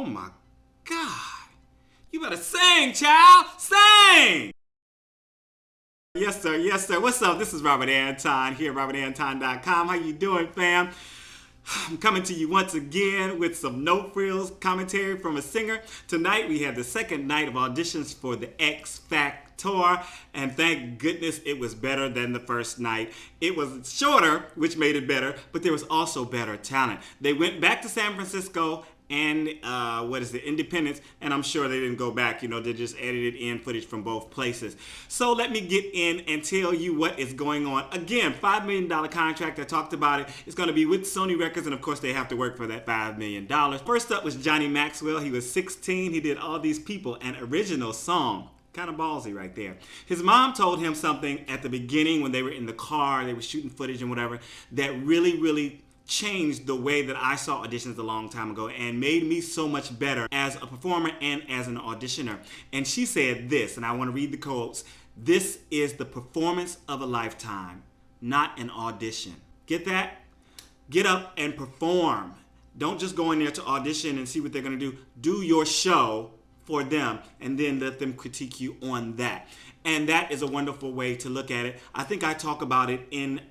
Oh my God. You better sing, child. Sing! Yes, sir. Yes, sir. What's up? This is Robert Anton here at robertanton.com. How you doing, fam? I'm coming to you once again with some no frills commentary from a singer. Tonight we have the second night of auditions for the X Factor, and thank goodness it was better than the first night. It was shorter, which made it better, but there was also better talent. They went back to San Francisco and Independence, and I'm sure they didn't go back, they just edited in footage from both places. So let me get in and tell you what is going on. Again, $5 million contract, I talked about it. It's gonna be with Sony Records, and of course they have to work for that $5 million. First up was Johnny Maxwell. He was 16, he did All These People, an original song. Kind of ballsy right there. His mom told him something at the beginning when they were in the car, they were shooting footage and whatever, that really changed the way that I saw auditions a long time ago and made me so much better as a performer and as an auditioner. And she said this, and I want to read the quotes. "This is the performance of a lifetime, not an audition." Get that? Get up and perform. Don't just go in there to audition and see what they're going to do. Do your show for them and then let them critique you on that. And that is a wonderful way to look at it. I think I talk about it in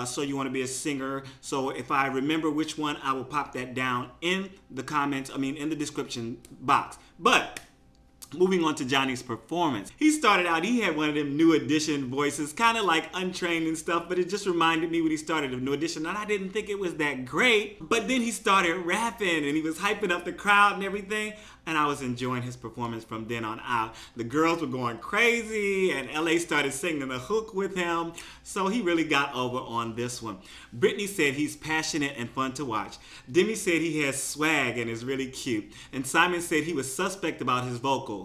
So You Want to Be a Singer. So if I remember which one, I will pop that down in the comments, in the description box. But moving on to Johnny's performance. He started out, he had one of them New Edition voices, kind of like untrained and stuff, but it just reminded me when he started of New Edition, and I didn't think it was that great. But then he started rapping, and he was hyping up the crowd and everything, and I was enjoying his performance from then on out. The girls were going crazy, and LA started singing the hook with him, so he really got over on this one. Britney said he's passionate and fun to watch. Demi said he has swag and is really cute. And Simon said he was suspect about his vocals,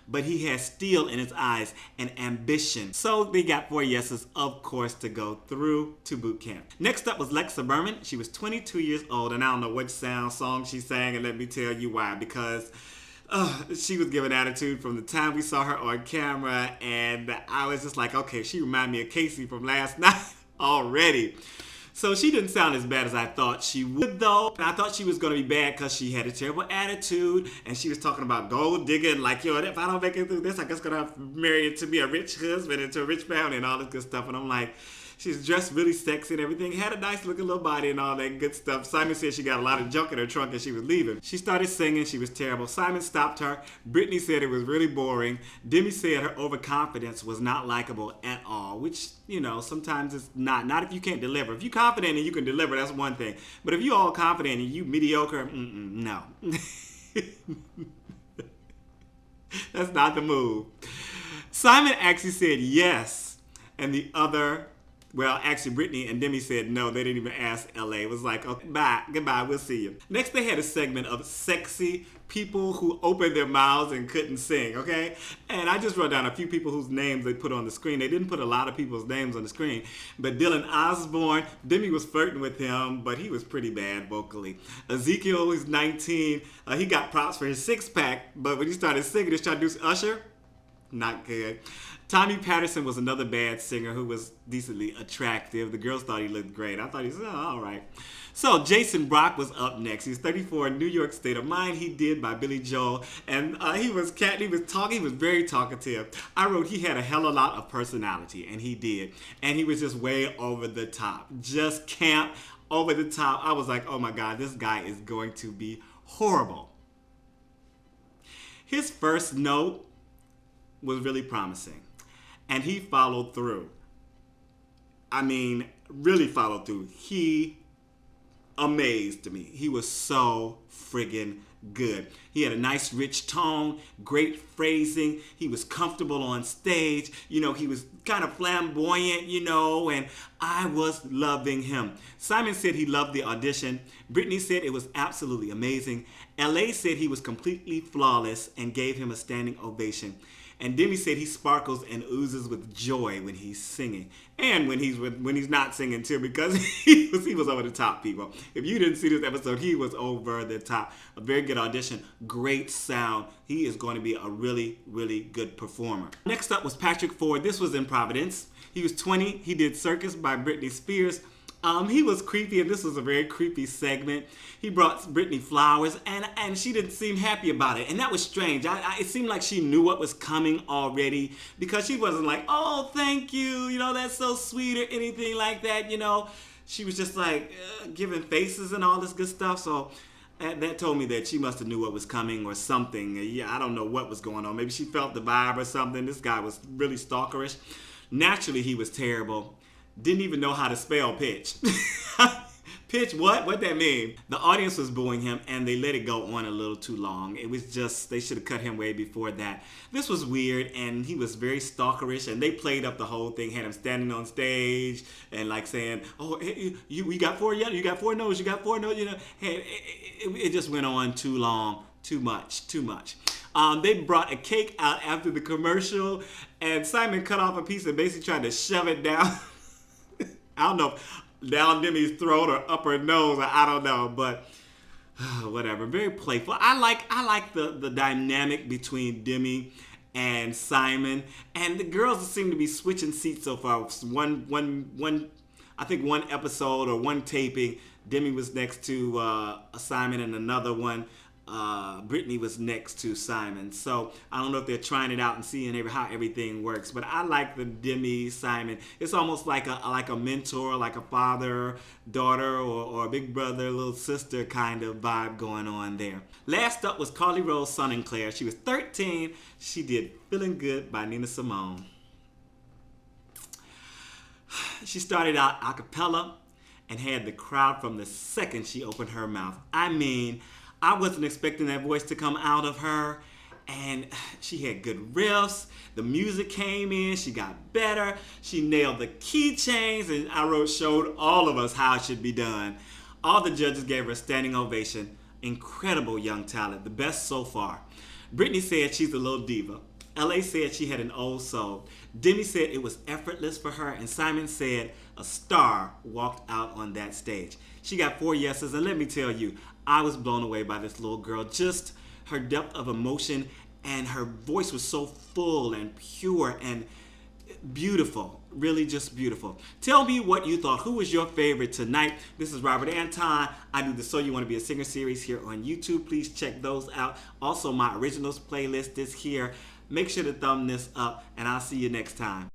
but he has steel in his eyes and ambition. So they got 4 yeses, of course, to go through to boot camp. Next up was Lexa Berman. She was 22 years old, and I don't know which song she sang, and let me tell you why. Because she was giving attitude from the time we saw her on camera, and I was just like, okay, she reminded me of Casey from last night already. So she didn't sound as bad as I thought she would, though. And I thought she was going to be bad because she had a terrible attitude, and she was talking about gold digging, like, if I don't make it through this, I guess I'm going to have to marry to be a rich husband and to a rich family and all this good stuff. And I'm like, she's dressed really sexy and everything, had a nice looking little body and all that good stuff. Simon said she got a lot of junk in her trunk and she was leaving. She started singing, she was terrible. Simon stopped her. Britney said it was really boring. Demi said her overconfidence was not likable at all, which, sometimes it's not if you can't deliver. If you're confident and you can deliver, that's one thing. But if you're all confident and you mediocre, no. That's not the move. Simon actually said yes, and the other, Britney and Demi said no. They didn't even ask LA. It was like, okay, bye, goodbye, we'll see you. Next, they had a segment of sexy people who opened their mouths and couldn't sing, okay? And I just wrote down a few people whose names they put on the screen. They didn't put a lot of people's names on the screen. But Dylan Osborn, Demi was flirting with him, but he was pretty bad vocally. Ezekiel, who's 19, he got props for his six-pack, but when he started singing, he tried to do Usher. Not good. Tommy Patterson was another bad singer who was decently attractive. The girls thought he looked great. I thought he was all right. So Jason Brock was up next. He's 34, New York State of Mind. He did by Billy Joel, and he was very talkative. I wrote he had a hell of a lot of personality, and he did. And he was just way over the top, just camp over the top. I was like, oh my God, this guy is going to be horrible. His first note was really promising, and he followed through. Really followed through. He amazed me. He was so friggin' good. He had a nice rich tone, great phrasing. He was comfortable on stage. He was kind of flamboyant, and I was loving him. Simon said he loved the audition. Britney said it was absolutely amazing. LA said he was completely flawless and gave him a standing ovation. And Demi said he sparkles and oozes with joy when he's singing, and when he's not singing too, because he was over the top, people. If you didn't see this episode, he was over the top. A very good audition, great sound. He is going to be a really, really good performer. Next up was Patrick Ford. This was in Providence. He was 20. He did Circus by Britney Spears. He was creepy, and this was a very creepy segment. He brought Britney flowers, and she didn't seem happy about it, and that was strange. It seemed like she knew what was coming already, because she wasn't like, oh, thank you, that's so sweet, or anything like that, She was just like giving faces and all this good stuff, so that told me that she must have knew what was coming or something. Yeah, I don't know what was going on. Maybe she felt the vibe or something. This guy was really stalkerish. Naturally, he was terrible. Didn't even know how to spell pitch. Pitch what? What'd that mean? The audience was booing him, and they let it go on a little too long. It was just, they should have cut him way before that. This was weird, and he was very stalkerish, and they played up the whole thing, had him standing on stage, and like saying, oh, hey, you got 4 yet? You got 4 no's, you got 4 no's, Hey, it just went on too long, too much. They brought a cake out after the commercial, and Simon cut off a piece and basically tried to shove it down. I don't know, down Demi's throat or up her nose, I don't know, but whatever. Very playful. I like the dynamic between Demi and Simon, and the girls seem to be switching seats so far. I think one episode or one taping, Demi was next to Simon, and another one, Britney was next to Simon. So I don't know if they're trying it out and seeing how everything works, but I like the Demi Simon. It's almost like a mentor, like a father, daughter, or a big brother, little sister kind of vibe going on there. Last up was Rose Sonenclar. She was 13. She did Feeling Good by Nina Simone. She started out a cappella and had the crowd from the second she opened her mouth. I mean, I wasn't expecting that voice to come out of her, and she had good riffs. The music came in, she got better. She nailed the keychains, and showed all of us how it should be done. All the judges gave her a standing ovation. Incredible young talent, the best so far. Britney said she's a little diva. LA said she had an old soul. Demi said it was effortless for her, and Simon said a star walked out on that stage. She got 4 yeses, and let me tell you, I was blown away by this little girl. Just her depth of emotion, and her voice was so full and pure and beautiful. Really just beautiful. Tell me what you thought. Who was your favorite tonight? This is Robert Anton. I do the So You Want to Be a Singer series here on YouTube. Please check those out. Also, my originals playlist is here. Make sure to thumb this up, and I'll see you next time.